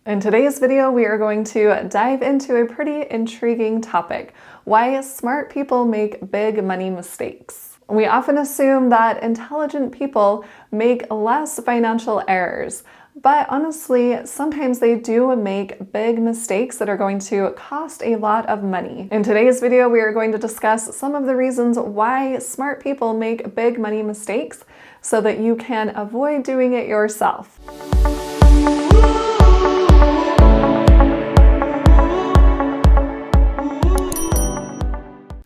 In today's video, we are going to dive into a pretty intriguing topic: why smart people make big money mistakes. We often assume that intelligent people make less financial errors, but honestly, sometimes they do make big mistakes that are going to cost a lot of money. In today's video, we are going to discuss some of the reasons why smart people make big money mistakes so that you can avoid doing it yourself.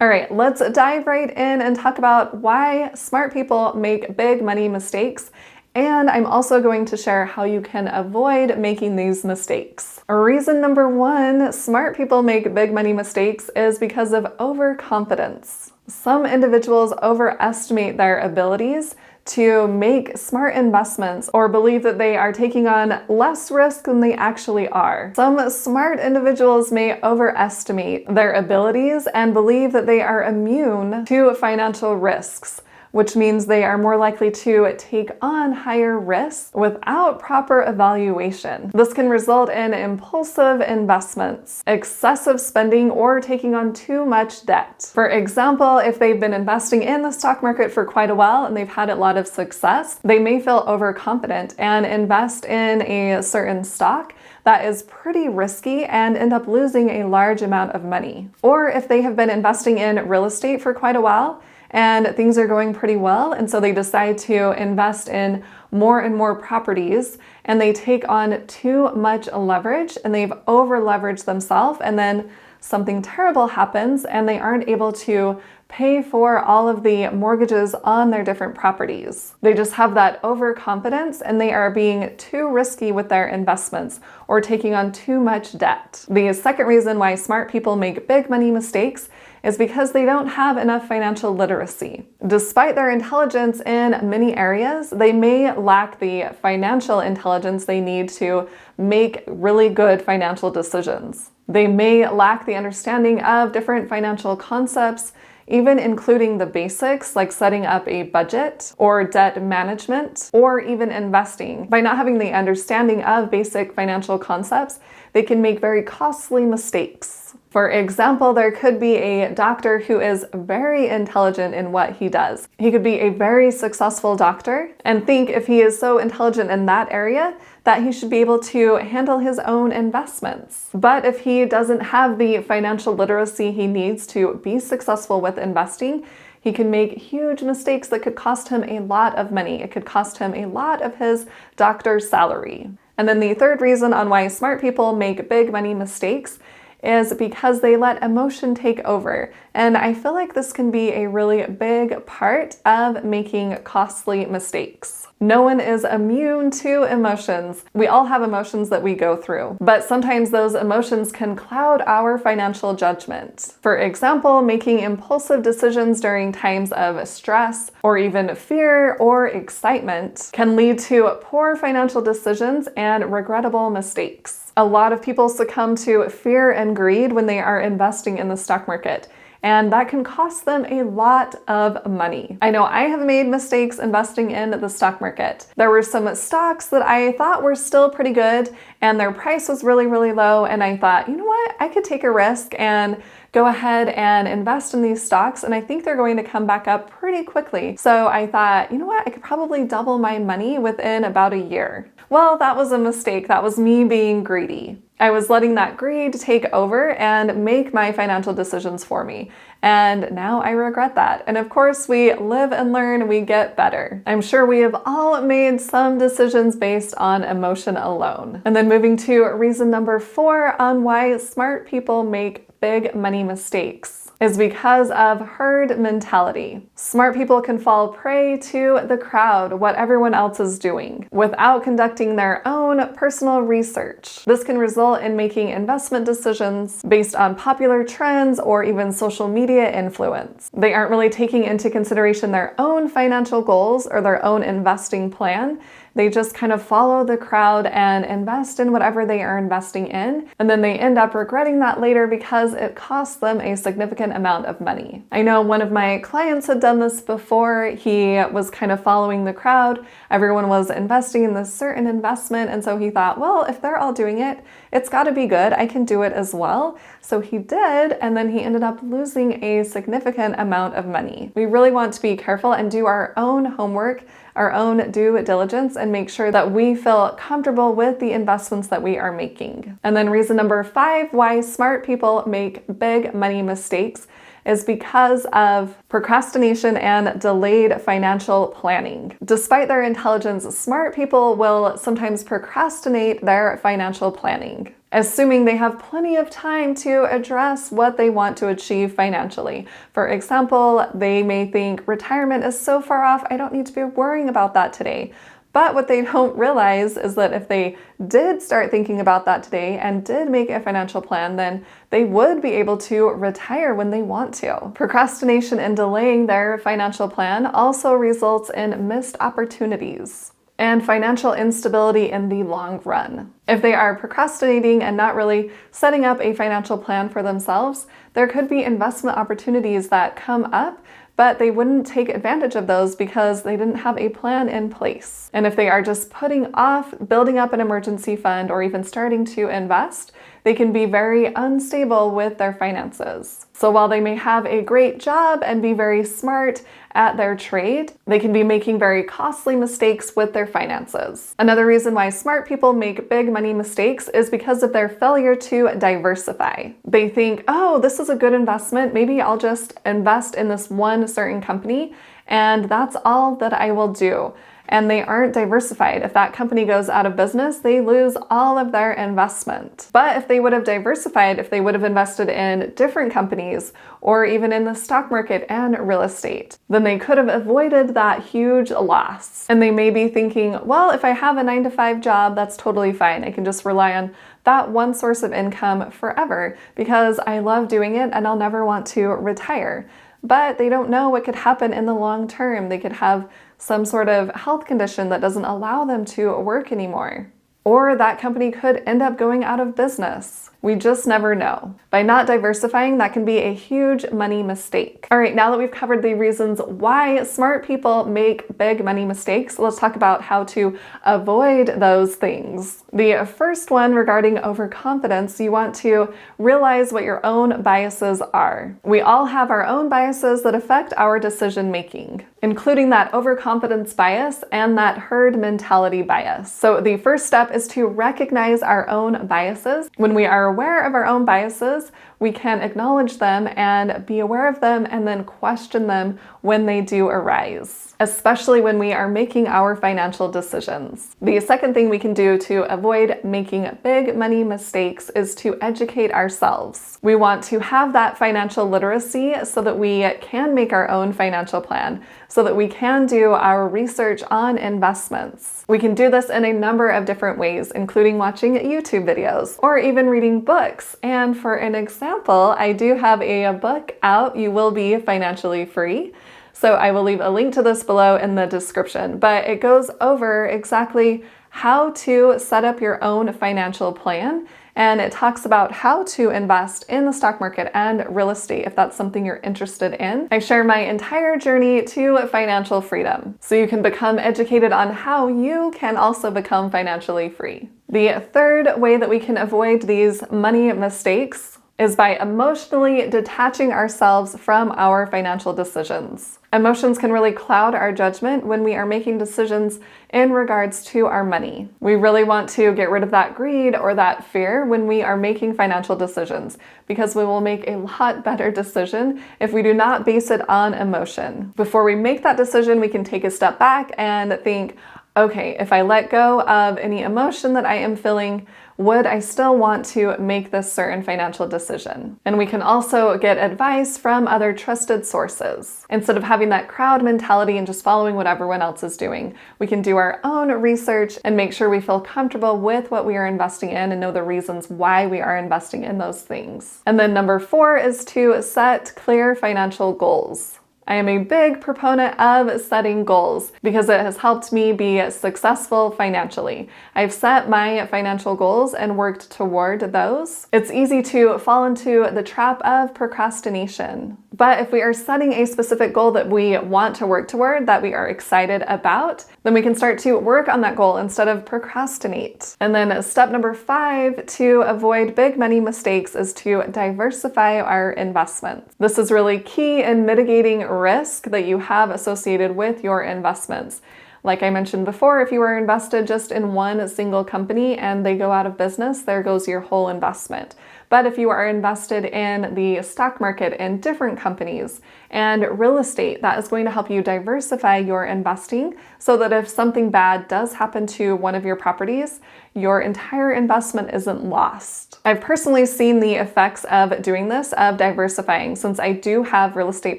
All right, let's dive right in and talk about why smart people make big money mistakes. And I'm also going to share how you can avoid making these mistakes. Reason number one, smart people make big money mistakes is because of overconfidence. Some individuals overestimate their abilities to make smart investments or believe that they are taking on less risk than they actually are. Some smart individuals may overestimate their abilities and believe that they are immune to financial risks, which means they are more likely to take on higher risks without proper evaluation. This can result in impulsive investments, excessive spending, or taking on too much debt. For example, if they've been investing in the stock market for quite a while and they've had a lot of success, they may feel overconfident and invest in a certain stock that is pretty risky and end up losing a large amount of money. Or if they have been investing in real estate for quite a while, and things are going pretty well, and so they decide to invest in more and more properties, and they take on too much leverage, and they've over-leveraged themselves, and then something terrible happens, and they aren't able to pay for all of the mortgages on their different properties. They just have that overconfidence, and they are being too risky with their investments or taking on too much debt. The second reason why smart people make big money mistakes is because they don't have enough financial literacy. Despite their intelligence in many areas, they may lack the financial intelligence they need to make really good financial decisions. They may lack the understanding of different financial concepts, even including the basics like setting up a budget or debt management or even investing. By not having the understanding of basic financial concepts, they can make very costly mistakes. For example, there could be a doctor who is very intelligent in what he does. He could be a very successful doctor and think if he is so intelligent in that area that he should be able to handle his own investments. But if he doesn't have the financial literacy he needs to be successful with investing, he can make huge mistakes that could cost him a lot of money. It could cost him a lot of his doctor's salary. And then the third reason on why smart people make big money mistakes is because they let emotion take over. And I feel like this can be a really big part of making costly mistakes. No one is immune to emotions. We all have emotions that we go through, but sometimes those emotions can cloud our financial judgment. For example, making impulsive decisions during times of stress or even fear or excitement can lead to poor financial decisions and regrettable mistakes. A lot of people succumb to fear and greed when they are investing in the stock market, and that can cost them a lot of money. I know I have made mistakes investing in the stock market. There were some stocks that I thought were still pretty good, and their price was really, really low, and I thought, you know what, I could take a risk and go ahead and invest in these stocks, and I think they're going to come back up pretty quickly. So I thought, you know what, I could probably double my money within about a year. Well, that was a mistake. That was me being greedy. I was letting that greed take over and make my financial decisions for me. And now I regret that. And of course, we live and learn, we get better. I'm sure we have all made some decisions based on emotion alone. And then moving to reason number 4 on why smart people make big money mistakes is because of herd mentality. Smart people can fall prey to the crowd, what everyone else is doing, without conducting their own personal research. This can result in making investment decisions based on popular trends or even social media influence. They aren't really taking into consideration their own financial goals or their own investing plan, They just kind of follow the crowd and invest in whatever they are investing in, and then they end up regretting that later because it costs them a significant amount of money. I know one of my clients had done this before. He was kind of following the crowd. Everyone was investing in this certain investment, and so he thought, well, if they're all doing it, it's got to be good. I can do it as well. So he did, and then he ended up losing a significant amount of money. We really want to be careful and do our own homework, our own due diligence, and make sure that we feel comfortable with the investments that we are making. And then reason number 5 why smart people make big money mistakes is because of procrastination and delayed financial planning. Despite their intelligence, smart people will sometimes procrastinate their financial planning, assuming they have plenty of time to address what they want to achieve financially. For example, they may think retirement is so far off, I don't need to be worrying about that today. But what they don't realize is that if they did start thinking about that today and did make a financial plan, then they would be able to retire when they want to. Procrastination and delaying their financial plan also results in missed opportunities and financial instability in the long run. If they are procrastinating and not really setting up a financial plan for themselves, there could be investment opportunities that come up, but they wouldn't take advantage of those because they didn't have a plan in place. And if they are just putting off building up an emergency fund or even starting to invest, they can be very unstable with their finances. So while they may have a great job and be very smart at their trade, they can be making very costly mistakes with their finances. Another reason why smart people make big money mistakes is because of their failure to diversify. They think, oh, this is a good investment. Maybe I'll just invest in this one certain company and that's all that I will do. And they aren't diversified. If that company goes out of business, they lose all of their investment. But if they would have diversified, if they would have invested in different companies or even in the stock market and real estate, then they could have avoided that huge loss. And they may be thinking, well, if I have a 9-to-5 job, that's totally fine. I can just rely on that one source of income forever because I love doing it and I'll never want to retire. But they don't know what could happen in the long term. They could have some sort of health condition that doesn't allow them to work anymore. Or that company could end up going out of business. We just never know. By not diversifying, that can be a huge money mistake. All right, now that we've covered the reasons why smart people make big money mistakes, let's talk about how to avoid those things. The first one regarding overconfidence, you want to realize what your own biases are. We all have our own biases that affect our decision making, including that overconfidence bias and that herd mentality bias. So the first step is to recognize our own biases. When we are aware of our own biases, we can acknowledge them and be aware of them and then question them when they do arise, especially when we are making our financial decisions. The second thing we can do to avoid making big money mistakes is to educate ourselves. We want to have that financial literacy so that we can make our own financial plan, so that we can do our research on investments. We can do this in a number of different ways, including watching YouTube videos or even reading books. And for an example, I do have a book out, You Will Be Financially Free. So I will leave a link to this below in the description, but it goes over exactly how to set up your own financial plan. And it talks about how to invest in the stock market and real estate if that's something you're interested in. I share my entire journey to financial freedom, so you can become educated on how you can also become financially free. The third way that we can avoid these money mistakes is by emotionally detaching ourselves from our financial decisions. Emotions can really cloud our judgment when we are making decisions in regards to our money. We really want to get rid of that greed or that fear when we are making financial decisions, because we will make a lot better decision if we do not base it on emotion. Before we make that decision, we can take a step back and think, okay, if I let go of any emotion that I am feeling, would I still want to make this certain financial decision? And we can also get advice from other trusted sources. Instead of having that crowd mentality and just following what everyone else is doing, we can do our own research and make sure we feel comfortable with what we are investing in and know the reasons why we are investing in those things. And then number 4 is to set clear financial goals. I am a big proponent of setting goals because it has helped me be successful financially. I've set my financial goals and worked toward those. It's easy to fall into the trap of procrastination. But if we are setting a specific goal that we want to work toward, that we are excited about, then we can start to work on that goal instead of procrastinate. And then step number 5 to avoid big money mistakes is to diversify our investments. This is really key in mitigating risk that you have associated with your investments. Like I mentioned before, if you are invested just in one single company and they go out of business, there goes your whole investment. But if you are invested in the stock market in different companies and real estate, that is going to help you diversify your investing so that if something bad does happen to one of your properties, your entire investment isn't lost. I've personally seen the effects of doing this, of diversifying, since I do have real estate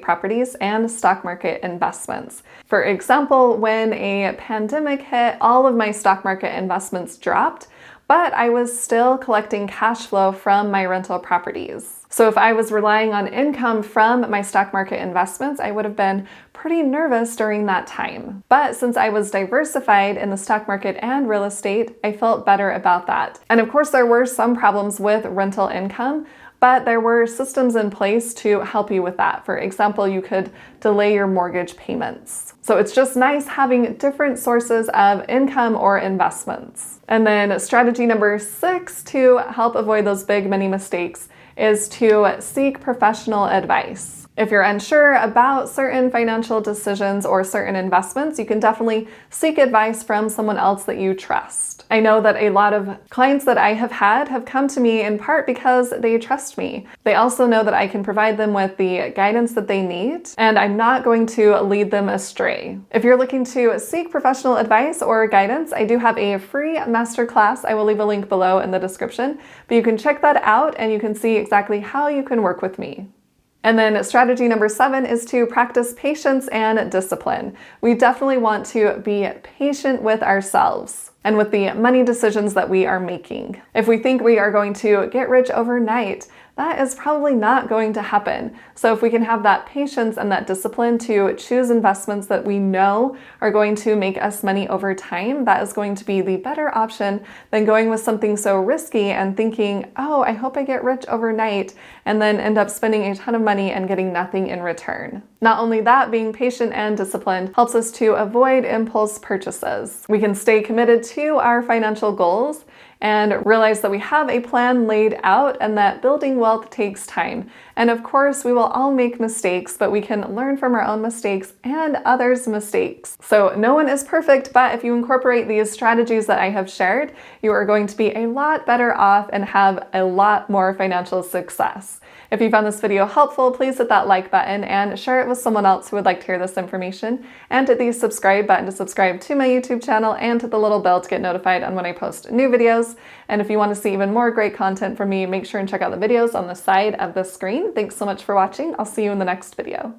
properties and stock market investments. For example, when a pandemic hit, all of my stock market investments dropped, but I was still collecting cash flow from my rental properties. So if I was relying on income from my stock market investments, I would have been pretty nervous during that time. But since I was diversified in the stock market and real estate, I felt better about that. And of course, there were some problems with rental income, but there were systems in place to help you with that. For example, you could delay your mortgage payments. So it's just nice having different sources of income or investments. And then strategy number 6 to help avoid those big money mistakes is to seek professional advice. If you're unsure about certain financial decisions or certain investments, you can definitely seek advice from someone else that you trust. I know that a lot of clients that I have had have come to me in part because they trust me. They also know that I can provide them with the guidance that they need, and I'm not going to lead them astray. If you're looking to seek professional advice or guidance, I do have a free masterclass. I will leave a link below in the description, but you can check that out and you can see exactly how you can work with me. And then strategy number 7 is to practice patience and discipline. We definitely want to be patient with ourselves and with the money decisions that we are making. If we think we are going to get rich overnight, that is probably not going to happen. So if we can have that patience and that discipline to choose investments that we know are going to make us money over time, that is going to be the better option than going with something so risky and thinking, oh, I hope I get rich overnight, and then end up spending a ton of money and getting nothing in return. Not only that, being patient and disciplined helps us to avoid impulse purchases. We can stay committed to our financial goals and realize that we have a plan laid out and that building wealth takes time. And of course, we will all make mistakes, but we can learn from our own mistakes and others' mistakes. So no one is perfect, but if you incorporate these strategies that I have shared, you are going to be a lot better off and have a lot more financial success. If you found this video helpful, please hit that like button and share it with someone else who would like to hear this information, and hit the subscribe button to subscribe to my YouTube channel and hit the little bell to get notified on when I post new videos. And if you want to see even more great content from me, make sure and check out the videos on the side of the screen. Thanks so much for watching. I'll see you in the next video.